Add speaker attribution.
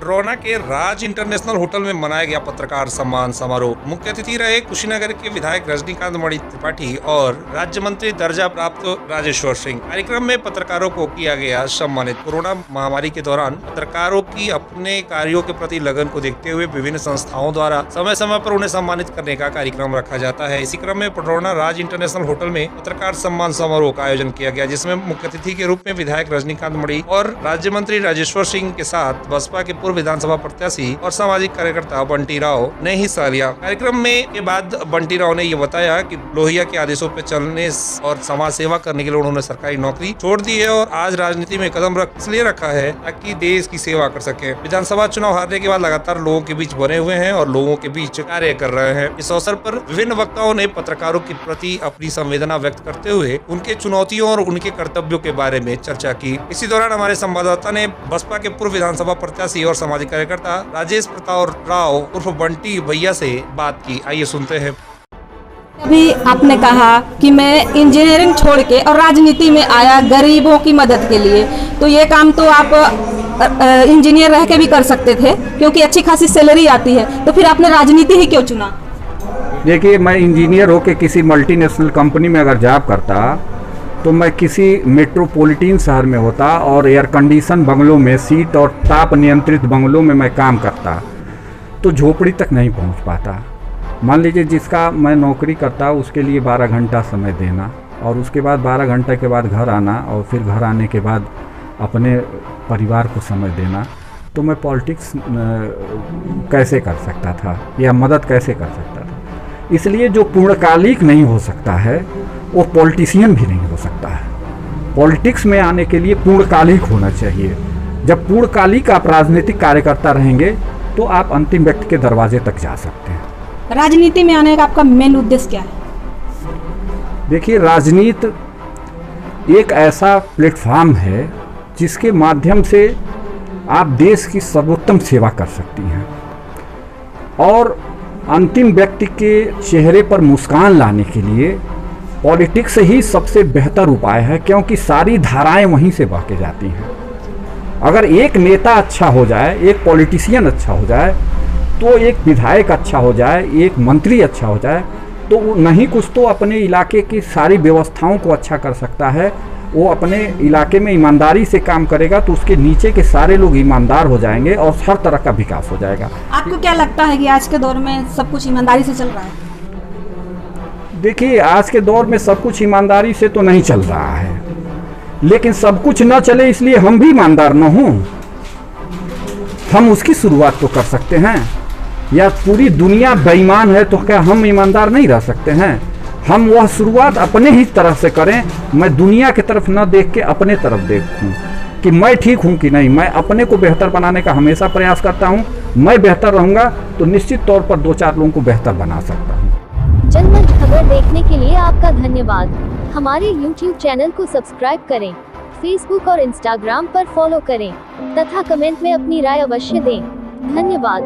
Speaker 1: पडरौना के राज international hotel में मनाया गया पत्रकार सम्मान समारोह। मुख्य अतिथि रहे कुशीनगर के विधायक रजनीकांत मणि त्रिपाठी और राज्य मंत्री दर्जा प्राप्त राजेश्वर सिंह। कार्यक्रम में पत्रकारों को किया गया सम्मानित। कोरोना महामारी के दौरान पत्रकारों की अपने कार्यों के प्रति लगन को देखते हुए विभिन्न संस्थाओं द्वारा समय समय पर उन्हें सम्मानित करने का कार्यक्रम रखा जाता है। इसी क्रम में पडरौना राज इंटरनेशनल होटल में पत्रकार सम्मान समारोह का आयोजन किया गया, जिसमें मुख्य अतिथि के रूप में विधायक रजनीकांत मणि और राज्य मंत्री राजेश्वर सिंह के साथ बसपा के पूर्व विधानसभा प्रत्याशी और सामाजिक कार्यकर्ता बंटी राव ने हिस्सा लिया। कार्यक्रम में के बाद बंटी राव ने ये बताया कि लोहिया के आदेशों पर चलने और समाज सेवा करने के लिए उन्होंने सरकारी नौकरी छोड़ दी है और आज राजनीति में कदम इसलिए रखा है ताकि देश की सेवा कर सके। विधानसभा चुनाव हारने के बाद लगातार लोगों के बीच बने हुए हैं और लोगों के बीच कार्य कर रहे हैं। इस अवसर पर विभिन्न वक्ताओं ने पत्रकारों के प्रति अपनी संवेदना व्यक्त करते हुए उनके चुनौतियों और उनके कर्तव्यों के बारे में चर्चा की। इसी दौरान हमारे संवाददाता ने बसपा के पूर्व विधानसभा प्रत्याशी और सामाजिक कार्यकर्ता राजेश प्रताप राव उर्फ बंटी भैया से बात की। आइए सुनते हैं।
Speaker 2: अभी आपने कहा कि मैं इंजीनियरिंग छोड़ के और राजनीति में आया गरीबों की मदद के लिए, तो ये काम तो आप इंजीनियर रह के भी कर सकते थे क्योंकि अच्छी खासी सैलरी आती है, तो फिर आपने राजनीति ही क्यों चुना?
Speaker 3: देखिए, मैं इंजीनियर होकर किसी मल्टीनेशनल कंपनी में अगर जॉब करता तो मैं किसी मेट्रोपॉलिटन शहर में होता और एयर कंडीशन बंगलों में सीट और ताप नियंत्रित बंगलों में मैं काम करता तो झोपड़ी तक नहीं पहुंच पाता। मान लीजिए जिसका मैं नौकरी करता उसके लिए 12 घंटा समय देना और उसके बाद 12 घंटे के बाद घर आना और फिर घर आने के बाद अपने परिवार को समय देना, तो मैं पॉलिटिक्स कैसे कर सकता था या मदद कैसे कर सकता था। इसलिए जो पूर्णकालिक नहीं हो सकता है वो पॉलिटिशियन भी नहीं हो सकता है। पॉलिटिक्स में आने के लिए पूर्णकालिक होना चाहिए। जब पूर्णकालिक आप राजनीतिक कार्यकर्ता रहेंगे तो आप अंतिम व्यक्ति के दरवाजे तक जा सकते हैं।
Speaker 2: राजनीति में आने का आपका मेन उद्देश्य क्या है?
Speaker 3: देखिए, राजनीति एक ऐसा प्लेटफॉर्म है जिसके माध्यम से आप देश की सर्वोत्तम सेवा कर सकती हैं और अंतिम व्यक्ति के चेहरे पर मुस्कान लाने के लिए पॉलिटिक्स ही सबसे बेहतर उपाय है, क्योंकि सारी धाराएं वहीं से बह के जाती हैं। अगर एक नेता अच्छा हो जाए, एक पॉलिटिशियन अच्छा हो जाए, तो एक विधायक अच्छा हो जाए, एक मंत्री अच्छा हो जाए, तो नहीं कुछ तो अपने इलाके की सारी व्यवस्थाओं को अच्छा कर सकता है। वो अपने इलाके में ईमानदारी से काम करेगा तो उसके नीचे के सारे लोग ईमानदार हो जाएंगे और हर तरह का विकास हो जाएगा।
Speaker 2: आपको क्या लगता है कि आज के दौर में सब कुछ ईमानदारी से चल रहा है?
Speaker 3: देखिए, आज के दौर में सब कुछ ईमानदारी से तो नहीं चल रहा है, लेकिन सब कुछ न चले इसलिए हम भी ईमानदार न हों। हम उसकी शुरुआत तो कर सकते हैं। या पूरी दुनिया बेईमान है तो क्या हम ईमानदार नहीं रह सकते हैं? हम वह शुरुआत अपने ही तरह से करें। मैं दुनिया की तरफ न देख के अपने तरफ देखूं कि मैं ठीक हूं कि नहीं। मैं अपने को बेहतर बनाने का हमेशा प्रयास करता हूं। मैं बेहतर रहूंगा तो निश्चित तौर पर 2-4 लोगों को बेहतर बना सकता हूं।
Speaker 4: जनमत खबर देखने के लिए आपका धन्यवाद। हमारे YouTube चैनल को सब्सक्राइब करें, Facebook और Instagram पर फॉलो करें तथा कमेंट में अपनी राय अवश्य दें। धन्यवाद।